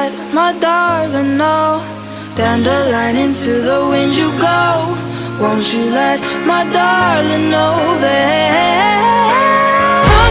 let my darling know? Dandelion into the wind you go. Won't you let my darling know that